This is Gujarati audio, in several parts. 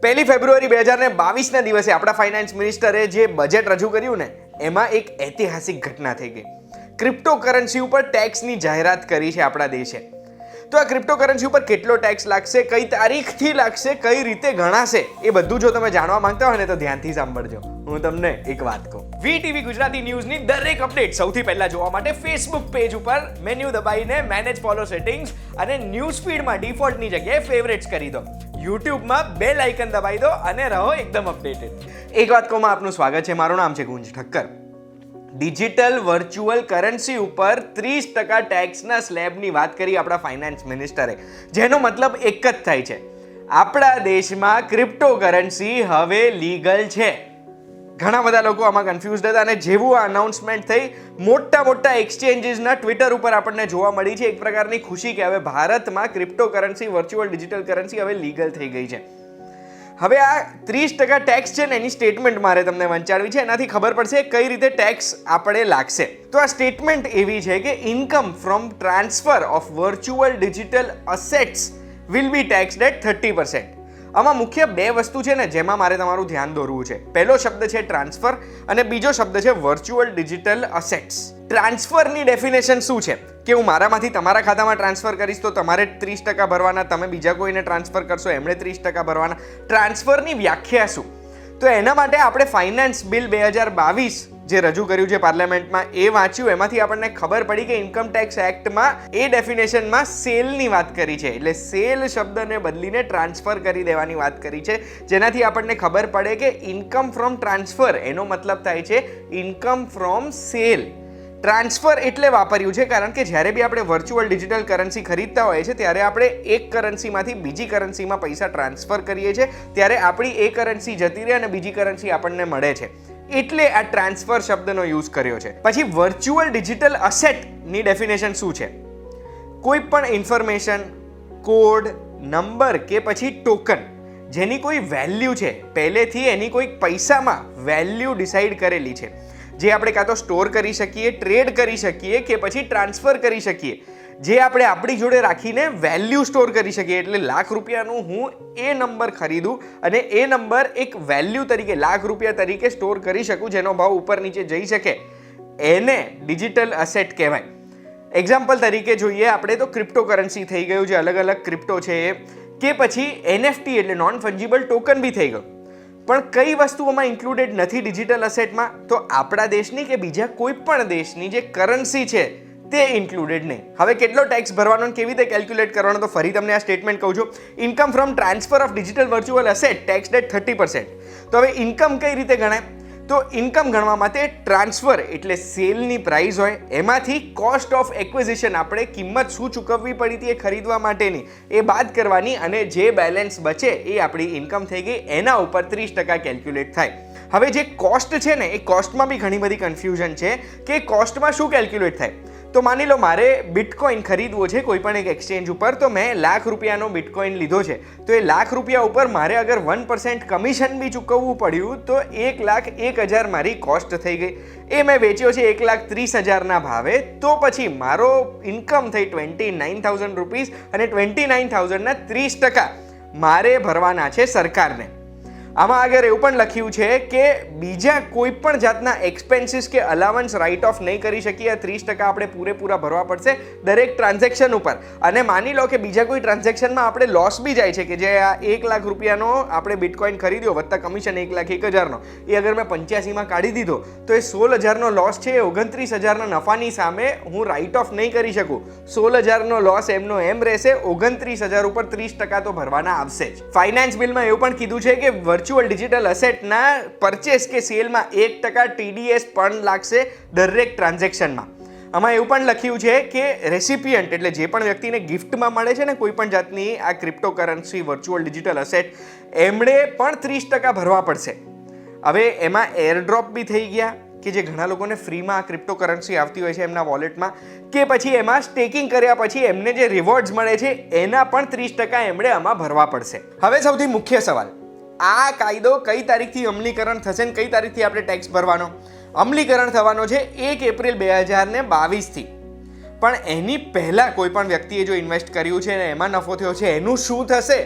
પહેલી ફેબ્રુઆરી 2022ના દિવસે આપણા ફાઇનાન્સ મિનિસ્ટરે જે બજેટ રજૂ કર્યું ને એમાં એક ઐતિહાસિક ઘટના થઈ ગઈ. ક્રિપ્ટોકરન્સી ઉપર ટેક્સની જાહેરાત કરી છે આપણા દેશે. તો આ ક્રિપ્ટોકરન્સી ઉપર કેટલો ટેક્સ લાગશે, કઈ તારીખથી લાગશે, કઈ રીતે ગણાશે, એ બધું જો તમે જાણવા માંગતા હોય ને તો ધ્યાનથી સાંભળજો. હું તમને એક વાત કહું. વીટીવી ગુજરાતી ન્યૂઝની દરેક અપડેટ સૌથી પહેલા જોવા માટે ફેસબુક પેજ ઉપર મેન્યુ દબાઈને મેનેજ ફોલો સેટિંગ્સ અને ન્યૂઝ ફીડમાં ડિફોલ્ટની જગ્યાએ ફેવરેટ્સ કરી દો. યુટ્યુબમાં બેલ આઇકન દબાવી દો અને રહો એકદમ અપડેટેડ. એક વાત કહું, આપનું સ્વાગત છે. મારું નામ છે ગુંજ ઠક્કર. ડિજિટલ વર્ચ્યુઅલ કરન્સી ઉપર 30% ટેક્સના સ્લેબની વાત કરી આપણા ફાઇનાન્સ મિનિસ્ટરે, જેનો મતલબ એક જ થાય છે, આપણા દેશમાં ક્રિપ્ટોકરન્સી હવે લીગલ છે. ઘણા બધા લોકો આમાં કન્ફ્યુઝડ હતા અને જેવું આ અનાઉન્સમેન્ટ થઈ, મોટા એક્સચેન્જીસના ટ્વિટર ઉપર આપણને જોવા મળી છે એક પ્રકારની ખુશી કે હવે ભારતમાં ક્રિપ્ટોકરન્સી, વર્ચ્યુઅલ ડિજિટલ કરન્સી હવે લીગલ થઈ ગઈ છે. હવે આ 30% ટેક્સ છે ને એની સ્ટેટમેન્ટ મારે તમને વંચાડવી છે. એનાથી ખબર પડશે કઈ રીતે ટેક્સ આપણે લાગશે. તો આ સ્ટેટમેન્ટ એવી છે કે income from transfer of virtual digital assets will be taxed at 30%. આમાં મુખ્ય બે વસ્તુ છે ને જેમાં મારે તમારું ધ્યાન દોરવું છે. પહેલો શબ્દ છે ટ્રાન્સફર અને બીજો શબ્દ છે વર્ચ્યુઅલ ડિજિટલ અસેટ્સ. ટ્રાન્સફરની ડેફિનેશન શું છે કે હું મારામાંથી તમારા ખાતામાં ટ્રાન્સફર કરીશ તો તમારે 30% ભરવાના, તમે બીજા કોઈને ટ્રાન્સફર કરશો એમણે 30% ભરવાના. ટ્રાન્સફરની વ્યાખ્યા શું? તો એના માટે આપણે ફાઇનાન્સ બિલ 2022 જે રજૂ કર્યું છે પાર્લામેન્ટમાં એ વાંચ્યું. એમાંથી આપણને ખબર પડી કે ઇન્કમ ટેક્સ એક્ટમાં એ ડેફિનેશનમાં સેલની વાત કરી છે. એટલે સેલ શબ્દને બદલીને ટ્રાન્સફર કરી દેવાની વાત કરી છે, જેનાથી આપણને ખબર પડે કે ઇન્કમ ફ્રોમ ટ્રાન્સફર એનો મતલબ થાય છે ઇન્કમ ફ્રોમ સેલ. ટ્રાન્સફર એટલે વાપર્યું છે કારણ કે જ્યારે બી આપણે વર્ચ્યુઅલ ડિજિટલ કરન્સી ખરીદતા હોઈએ છીએ ત્યારે આપણે એક કરન્સીમાંથી બીજી કરન્સીમાં પૈસા ટ્રાન્સફર કરીએ છીએ, ત્યારે આપણી એ કરન્સી જતી રહે અને બીજી કરન્સી આપણને મળે છે. એટલે આ ટ્રાન્સફર શબ્દનો યુઝ કર્યો છે. પછી વર્ચ્યુઅલ ડિજિટલ અસેટની ડેફિનેશન શું છે? કોઈ પણ ઇન્ફોર્મેશન, કોડ, નંબર કે પછી ટોકન જેની કોઈ વેલ્યુ છે, પહેલેથી એની કોઈ પૈસામાં વેલ્યુ ડિસાઈડ કરેલી છે, જે આપણે કાં તો સ્ટોર કરી શકીએ, ટ્રેડ કરી શકીએ કે પછી ટ્રાન્સફર કરી શકીએ, જે આપણે આપણી જોડે રાખીને વેલ્યુ સ્ટોર કરી શકીએ. એટલે ₹1,00,000 હું એ નંબર ખરીદું અને એ નંબર એક વેલ્યુ તરીકે ₹1,00,000 તરીકે સ્ટોર કરી શકું, જેનો ભાવ ઉપર નીચે જઈ શકે, એને ડિજિટલ અસેટ કહેવાય. એક્ઝામ્પલ તરીકે જોઈએ આપણે તો ક્રિપ્ટોકરન્સી થઈ ગયું છે, અલગ અલગ ક્રિપ્ટો છે એ, કે પછી NFT એટલે નોન ફંજીબલ ટોકન બી થઈ ગયું. પણ કઈ વસ્તુઓમાં ઇન્ક્લુડેડ નથી ડિજિટલ અસેટમાં? તો આપણા દેશની કે બીજા કોઈ પણ દેશની જે કરન્સી છે તે ઇન્ક્લુડેડ નહીં. હવે કેટલો ટેક્સ ભરવાનો કેવી રીતે કેલ્ક્યુલેટ કરવાનો, તો ફરી તમને આ સ્ટેટમેન્ટ કહું છું. Income from transfer of digital virtual asset taxed at 30%. તો હવે ઇન્કમ કઈ રીતે ગણાય? તો ઇન્કમ ગણવા માટે ટ્રાન્સફર એટલે સેલની પ્રાઇસ હોય, એમાંથી કોસ્ટ ઓફ એક્વિઝિશન આપણે કિંમત શું ચૂકવવી પડી હતી એ ખરીદવા માટેની એ બાદ કરવાની અને જે બેલેન્સ બચે એ આપણી ઇન્કમ થઈ ગઈ. એના ઉપર 30% કેલ્ક્યુલેટ થાય. હવે જે કોસ્ટ છે ને એ કોસ્ટમાં બી ઘણી બધી કન્ફ્યુઝન છે કે કોસ્ટમાં શું કેલ્ક્યુલેટ થાય. તો માની લો મારે બિટકોઇન ખરીદવો છે કોઈ પણ એક એક્સચેન્જ ઉપર, તો મેં ₹1,00,000 બિટકોઇન લીધો છે, તો એ ₹1,00,000 ઉપર મારે અગર 1% કમિશન બી ચૂકવવું પડ્યું તો ₹1,01,000 મારી કોસ્ટ થઈ ગઈ. એ મેં વેચ્યો છે ₹1,30,000 ભાવે, તો પછી મારો ઇન્કમ થઈ ₹29,000 અને 29,000ના 30% મારે ભરવાના છે સરકારને. આમાં આગળ એવું પણ લખ્યું છે કે બીજા કોઈ પણ જાતના એક્સપેન્સીસ કે અલાવન્સ રાઇટ ઓફ નહીં કરી શકીએ. 30% આપણે પૂરેપૂરા ભરવા પડશે દરેક ટ્રાન્ઝેક્શન ઉપર. અને માની લો કે બીજા કોઈ ટ્રાન્ઝેક્શનમાં આપણે લોસ બી જાય છે, કે જે આ ₹1,00,000 આપણે બિટકોઇન ખરીદ્યો વત્તા કમિશન ₹1,01,000, એ અગર મેં 85માં કાઢી દીધો તો એ 16,000નો લોસ છે, એ 29,000ના નફાની સામે હું રાઇટ ઓફ નહીં કરી શકું. 16,000નો લોસ એમનો એમ રહેશે, 29,000 ઉપર 30% તો ભરવાના આવશે જ. ફાઇનાન્સ બિલમાં એવું પણ કીધું છે કે વર્ચ્યુઅલ ડિજિટલ અસેટના પરચેસ કે સેલમાં 1% TDS પણ લાગશે દરેક ટ્રાન્ઝેક્શનમાં. આમાં એવું પણ લખ્યું છે કે રેસિપિયન્ટ એટલે જે પણ વ્યક્તિને ગિફ્ટમાં મળે છે ને કોઈ પણ જાતની આ ક્રિપ્ટોકરન્સી વર્ચ્યુઅલ ડિજિટલ અસેટ, એમણે પણ 30% ભરવા પડશે. હવે એમાં એરડ્રોપ બી થઈ ગયા કે જે ઘણા લોકોને ફ્રીમાં ક્રિપ્ટોકરન્સી આવતી હોય છે એમના વોલેટમાં, કે પછી એમાં સ્ટેકિંગ કર્યા પછી એમને જે રિવોર્ડ્સ મળે છે એના પણ 30% એમણે આમાં ભરવા પડશે. હવે સૌથી મુખ્ય સવાલ, આ કાયદો કઈ તારીખથી અમલીકરણ થશે ને કઈ તારીખથી આપણે ટેક્સ ભરવાનો? અમલીકરણ થવાનો છે 1 એપ્રિલ 2022થી. પણ એની પહેલાં કોઈ પણ વ્યક્તિએ જો ઇન્વેસ્ટ કર્યું છે ને એમાં નફો થયો છે એનું શું થશે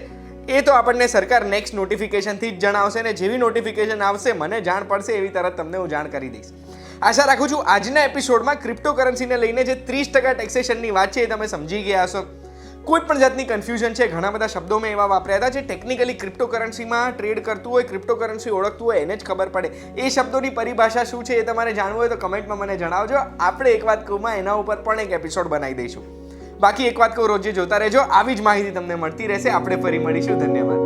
એ તો આપણને સરકાર નેક્સ્ટ નોટિફિકેશનથી જ જણાવશે ને જેવી નોટિફિકેશન આવશે મને જાણ પડશે એવી તરત તમને હું જાણ કરી દઈશ. આશા રાખું છું આજના એપિસોડમાં ક્રિપ્ટોકરન્સીને લઈને જે 30% ટેક્સેશનની વાત છે એ તમે સમજી ગયા હશો. કોઈ પણ જાતની કન્ફ્યુઝન છે, ઘણા બધા શબ્દો મેં એવા વાપર્યા હતા જે ટેકનિકલી ક્રિપ્ટોકરન્સીમાં ટ્રેડ કરતું હોય, ક્રિપ્ટોકરન્સી ઓળખતું હોય એને જ ખબર પડે. એ શબ્દોની પરિભાષા શું છે એ તમારે જાણવું હોય તો કમેન્ટમાં મને જણાવજો. આપણે એક વાત કહુંમાં એના ઉપર પણ એક એપિસોડ બનાવી દઈશું. બાકી એક વાત કહું, રોજ જોતા રહેજો, આવી જ માહિતી તમને મળતી રહેશે. આપણે ફરી મળીશું. ધન્યવાદ.